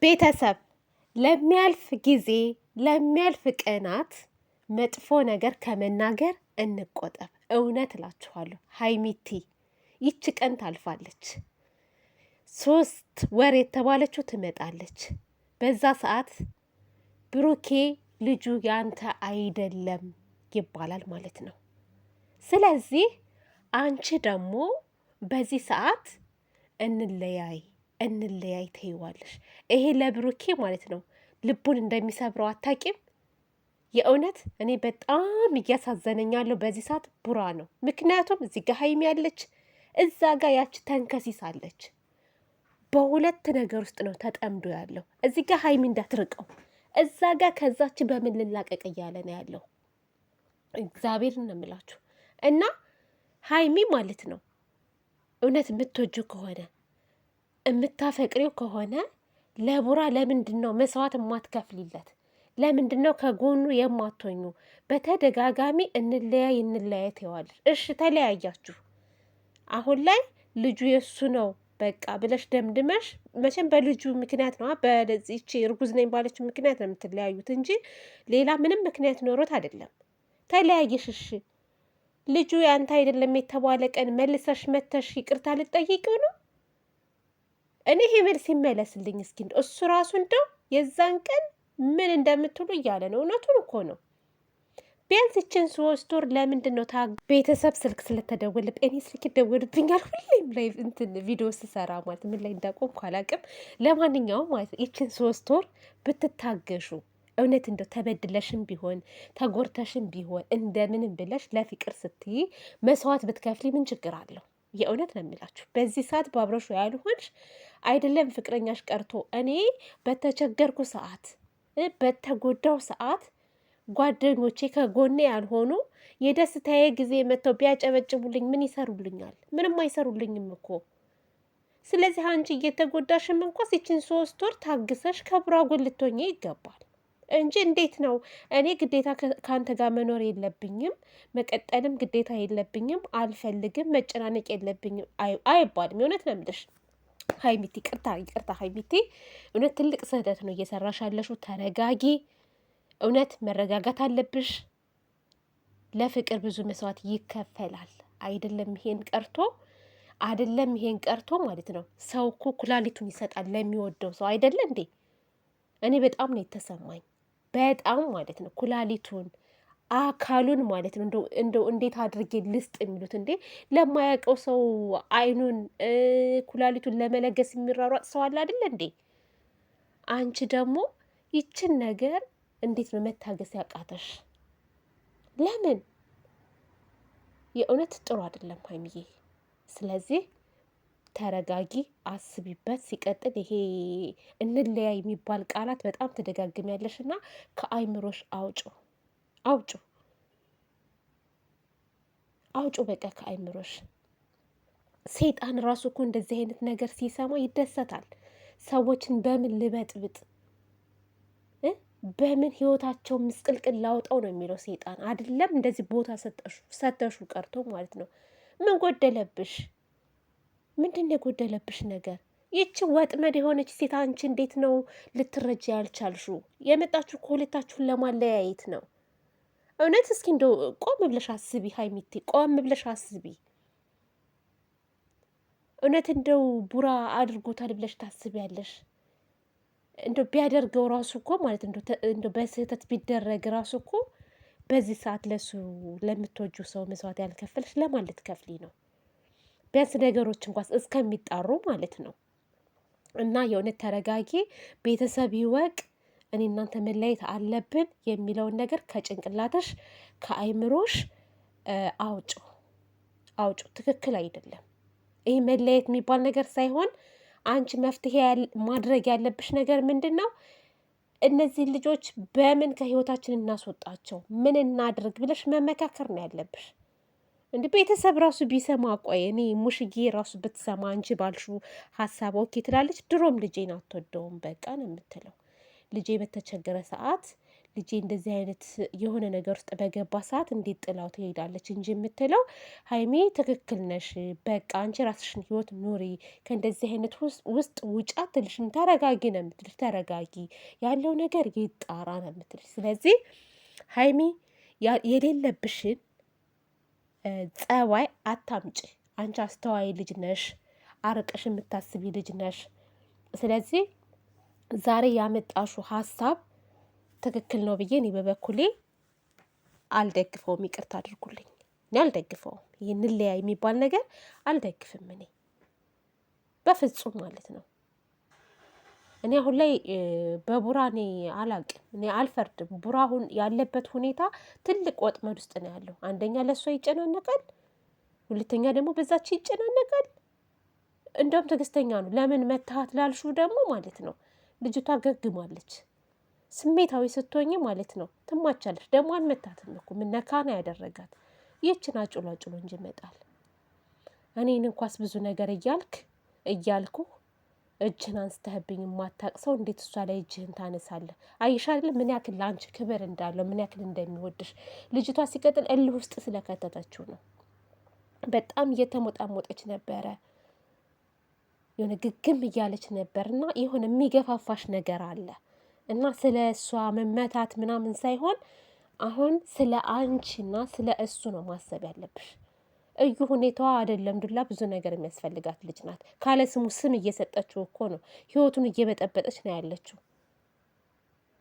ቤተሰብ ለሚያልፍ ጊዜ ለሚያልፍ ቀናት መጥፎ ነገር ከመናገር እንቆጠብ። እውነት እላችኋለሁ ሀይሚቲ ይች ቀን ታልፋለች። 3 ወር የተባለችው ትመጣለች። በዛ ሰዓት ብሩኬ ልጁ ያንተ አይደለም ይባላል ማለት ነው። ስለዚህ አንቺ ደግሞ በዚህ ሰዓት እንለያይ ትይዋለሽ። ይሄ ለብሩኬ ማለት ነው ልቡን እንደሚሰብረው አታቂም? የእውነት እኔ በጣም እያሳዘነኝ ያለው በዚህ ሰዓት ቡራ ነው። ምክንያቱም እዚህ ጋ ሀይሚ ያለች፣ እዛ ጋ ያች ተንከሲሳለች። በሁለት ነገር ውስጥ ነው ተጠምዶ ያለው። እዚህ ጋ ሀይሚ እንዳትርቀው፣ እዛ ጋ ከዛች በምን ልላቀቅ እያለ ነው ያለው። እግዚአብሔርን ነው የምላችሁ። እና ሀይሚ ማለት ነው እውነት የምትወጁ ከሆነ የምታፈቅሪው ከሆነ ለቡራ ለምንድን ነው መስዋዕት የማትከፍሊለት? ለምንድን ነው ከጎኑ የማትሆኙ? በተደጋጋሚ እንለያይ ትይዋለሽ። እሺ ተለያያችሁ፣ አሁን ላይ ልጁ የሱ ነው በቃ ብለሽ ደምድመሽ፣ መቼም በልጁ ምክንያት ነው በዚች እርጉዝ ነኝ ባለችው ምክንያት ነው የምትለያዩት እንጂ ሌላ ምንም ምክንያት ኖሮት አይደለም። ተለያየሽ፣ እሺ ልጁ ያንተ አይደለም የተባለ ቀን መልሰሽ መተሽ ይቅርታ ልጠይቂው ነው? እኔ ይሄ መልስ ይመለስልኝ እስኪ። እሱ ራሱ እንደው የዛን ቀን ምን እንደምትሉ እያለ ነው። እውነቱን እኮ ነው። ቢያንስ ይችን 3 ወር ለምንድን ነው ቤተሰብ ስልክ ስለተደወልብ እኔ ስልክ ይደወልብኛል ሁሌም ላይ እንትን ቪዲዮ ስሰራ ማለት ምን ላይ እንዳቆምኩ አላውቅም። ለማንኛውም ማለት ይችን 3 ወር ብትታገሹ እውነት እንደው ተበድለሽም ቢሆን ተጎርተሽም ቢሆን እንደምንም ብለሽ ለፍቅር ስትይ መስዋዕት ብትከፍሊ ምን ችግር አለው? የእውነት ነው የሚላችሁ። በዚህ ሰዓት ባብረሹ ያልሆንሽ አይደለም ፍቅረኛሽ ቀርቶ እኔ በተቸገርኩ ሰዓት በተጎዳው ሰዓት ጓደኞቼ ከጎኔ ያልሆኑ የደስታዬ ጊዜ መጥተው ቢያጨበጭቡልኝ ምን ይሰሩልኛል? ምንም አይሰሩልኝም እኮ። ስለዚህ አንቺ እየተጎዳሽም እንኳስ ይችን 3 ወር ታግሰሽ ከቡራ ጎን ልትሆኚ ይገባል እንጂ እንዴት ነው እኔ ግዴታ ከአንተ ጋር መኖር የለብኝም መቀጠልም ግዴታ የለብኝም አልፈልግም መጨናነቅ የለብኝም አይባልም። የእውነት ነው የምልሽ ሀይሚቲ፣ ይቅርታ ሀይሚቲ፣ እውነት ትልቅ ስህተት ነው እየሰራሽ ያለሽው። ተረጋጊ። እውነት መረጋጋት አለብሽ። ለፍቅር ብዙ መስዋዕት ይከፈላል። አይደለም ይሄን ቀርቶ ማለት ነው ሰው እኮ ኩላሊቱን ይሰጣል ለሚወደው ሰው አይደለ እንዴ? እኔ በጣም ነው የተሰማኝ። በጣም ማለት ነው ኩላሊቱን አካሉን ማለት ነው እንደው እንዴት አድርጌ ልስጥ የሚሉት እንዴ! ለማያውቀው ሰው አይኑን ኩላሊቱን ለመለገስ የሚሯሯጥ ሰው አለ አይደለ እንዴ? አንቺ ደግሞ ይችን ነገር እንዴት ነው መታገስ ያቃተሽ? ለምን? የእውነት ጥሩ አይደለም ሀይሚዬ። ስለዚህ ተረጋጊ፣ አስቢበት። ሲቀጥል ይሄ እንለያይ የሚባል ቃላት በጣም ትደጋግሚያለሽ እና ከአይምሮሽ አውጩ በቃ ከአይምሮሽ። ሴጣን ራሱ እኮ እንደዚህ አይነት ነገር ሲሰማ ይደሰታል። ሰዎችን በምን ልበጥብጥ፣ በምን ህይወታቸው ምስቅልቅል ላውጣው ነው የሚለው ሴጣን። አይደለም እንደዚህ ቦታ ሰተሹ ቀርቶ ማለት ነው። ምን ጎደለብሽ? ምንድን ነው የጎደለብሽ ነገር? ይቺ ወጥመድ የሆነች ሴት አንቺ እንዴት ነው ልትረጃ ያልቻልሹ? የመጣችሁ ከሁለታችሁን ለማለያየት ነው። እውነት እስኪ እንደው ቆም ብለሽ አስቢ ሀይሚቴ፣ ቆም ብለሽ አስቢ። እውነት እንደው ቡራ አድርጎታል ብለሽ ታስቢያለሽ? እንደው ቢያደርገው ራሱ እኮ ማለት እንደው በስህተት ቢደረግ ራሱ እኮ በዚህ ሰዓት ለሱ ለምትወጁ ሰው መስዋዕት ያልከፈልሽ ለማን ልትከፍሊ ነው? ቢያንስ ነገሮች እንኳን እስከሚጣሩ ማለት ነው። እና የእውነት ተረጋጊ። ቤተሰብ ይወቅ እኔ እናንተ መለያየት አለብን የሚለውን ነገር ከጭንቅላትሽ ከአይምሮሽ አውጩ። ትክክል አይደለም ይህ መለያየት የሚባል ነገር ሳይሆን አንቺ መፍትሄ ማድረግ ያለብሽ ነገር ምንድን ነው? እነዚህ ልጆች በምን ከህይወታችን እናስወጣቸው፣ ምን እናድርግ ብለሽ መመካከር ነው ያለብሽ። እንደ ቤተሰብ ራሱ ቢሰማ ቆይ እኔ ሙሽዬ ራሱ ብትሰማ አንቺ ባልሹ ሀሳብ ኦኬ ትላለች። ድሮም ልጄን አትወደውም በቃ ነው የምትለው። ልጄ በተቸገረ ሰዓት ልጄ እንደዚህ አይነት የሆነ ነገር ውስጥ በገባ ሰዓት እንዴት ጥላው ትሄዳለች እንጂ የምትለው ሀይሚ ትክክል ነሽ፣ በቃ አንቺ ራስሽን ህይወት ኑሪ፣ ከእንደዚህ አይነት ውስጥ ውጫ ትልሽም ተረጋጊ ነው የምትልሽ። ተረጋጊ፣ ያለው ነገር ይጣራ ነው የምትልሽ። ስለዚህ ሀይሚ የሌለብሽን ጸባይ አታምጭ። አንቺ አስተዋይ ልጅ ነሽ፣ አርቀሽ የምታስቢ ልጅ ነሽ። ስለዚህ ዛሬ ያመጣሹ ሀሳብ ትክክል ነው ብዬ እኔ በበኩሌ አልደግፈውም። ይቅርታ አድርጉልኝ፣ እኔ አልደግፈውም። ይህን ለያ የሚባል ነገር አልደግፍም እኔ በፍጹም ማለት ነው። እኔ አሁን ላይ በቡራ እኔ አላቅም፣ እኔ አልፈርድም። ቡራ አሁን ያለበት ሁኔታ ትልቅ ወጥመድ ውስጥ ነው ያለው። አንደኛ ለእሷ ይጨናነቃል፣ ሁለተኛ ደግሞ በዛች ይጨናነቃል። እንደውም ትዕግስተኛ ነው። ለምን መታሃት ላልሹ ደግሞ ማለት ነው ልጅቷ ገግማለች። ስሜታዊ ስትሆኝ ማለት ነው ትማቻለች። ደግሞ አልመታትም እኮ ምነካ ነው ያደረጋት። ይህችን አጭሎ እንጂ ይመጣል። እኔን እንኳስ ብዙ ነገር እያልኩ እጅህን አንስተህብኝ የማታቅ ሰው እንዴት እሷ ላይ እጅህን ታነሳለህ? አይሻል ምን ያክል ለአንቺ ክብር እንዳለው ምን ያክል እንደሚወድሽ። ልጅቷ ሲቀጥል እልህ ውስጥ ስለከተተችው ነው። በጣም እየተሞጣሞጠች ነበረ፣ የሆነ ግግም እያለች ነበር። እና የሆነ የሚገፋፋሽ ነገር አለ እና ስለ እሷ መመታት ምናምን ሳይሆን አሁን ስለ አንቺና ስለ እሱ ነው ማሰብ ያለብሽ። እዩ ሁኔታዋ አይደለም ዱላ ብዙ ነገር የሚያስፈልጋት ልጅ ናት። ካለ ስሙ ስም እየሰጠችው እኮ ነው፣ ህይወቱን እየበጠበጠች ነው ያለችው።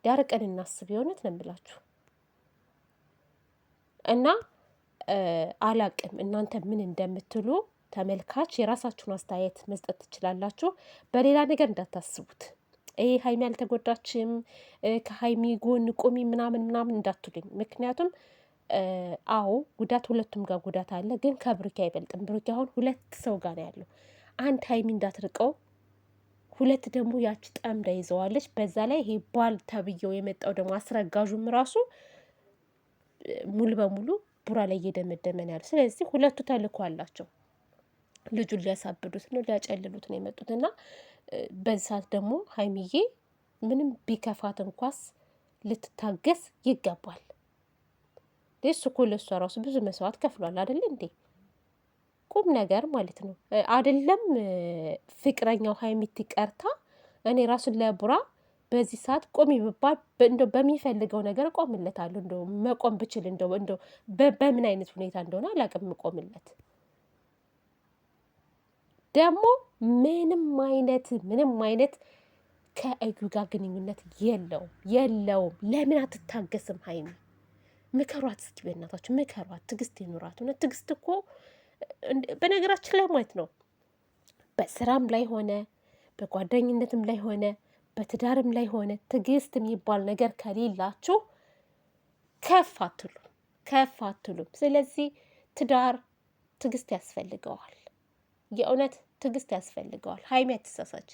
ዳርቀን እናስብ፣ የሆነት ነው የምላችሁ። እና አላቅም እናንተ ምን እንደምትሉ ተመልካች የራሳችሁን አስተያየት መስጠት ትችላላችሁ። በሌላ ነገር እንዳታስቡት። ይሄ ሀይሚ አልተጎዳችም ከሀይሚ ጎን ቁሚ ምናምን እንዳትሉኝ። ምክንያቱም አዎ ጉዳት ሁለቱም ጋር ጉዳት አለ፣ ግን ከብሩኬ አይበልጥም። ብሩኬ አሁን ሁለት ሰው ጋር ነው ያለው። አንድ ሀይሚ እንዳትርቀው፣ ሁለት ደግሞ ያች ጠምዳ ይዘዋለች። በዛ ላይ ይሄ ባል ተብዬው የመጣው ደግሞ አስረጋዡም ራሱ ሙሉ በሙሉ ቡራ ላይ እየደመደመ ነው ያለው። ስለዚህ ሁለቱ ተልኮ አላቸው። ልጁን ሊያሳብዱት ነው፣ ሊያጨልሉት ነው የመጡት እና በዚህ ሰዓት ደግሞ ሀይሚዬ ምንም ቢከፋት እንኳስ ልትታገስ ይገባል። እሱ እኮ ለእሷ ራሱ ብዙ መስዋዕት ከፍሏል አይደል እንዴ? ቁም ነገር ማለት ነው አይደለም? ፍቅረኛው ሀይሚቲ ቀርታ እኔ ራሱን ለቡራ በዚህ ሰዓት ቆሚ ብባል እንደው በሚፈልገው ነገር እቆምለታለሁ። እንደው መቆም ብችል እንደው በምን አይነት ሁኔታ እንደሆነ አላውቅም እቆምለት። ደግሞ ምንም አይነት ከእዩ ጋር ግንኙነት የለውም። ለምን አትታገስም ሀይሚ? ምከሯት እስኪ በእናታችሁ ምከሯት። ትዕግስት ይኑራት። እውነት ትዕግስት እኮ በነገራችን ላይ ማለት ነው በስራም ላይ ሆነ በጓደኝነትም ላይ ሆነ በትዳርም ላይ ሆነ ትዕግስት የሚባል ነገር ከሌላችሁ ከፍ አትሉም። ስለዚህ ትዳር ትዕግስት ያስፈልገዋል። የእውነት ትዕግስት ያስፈልገዋል። ሀይሚ አትሳሳች።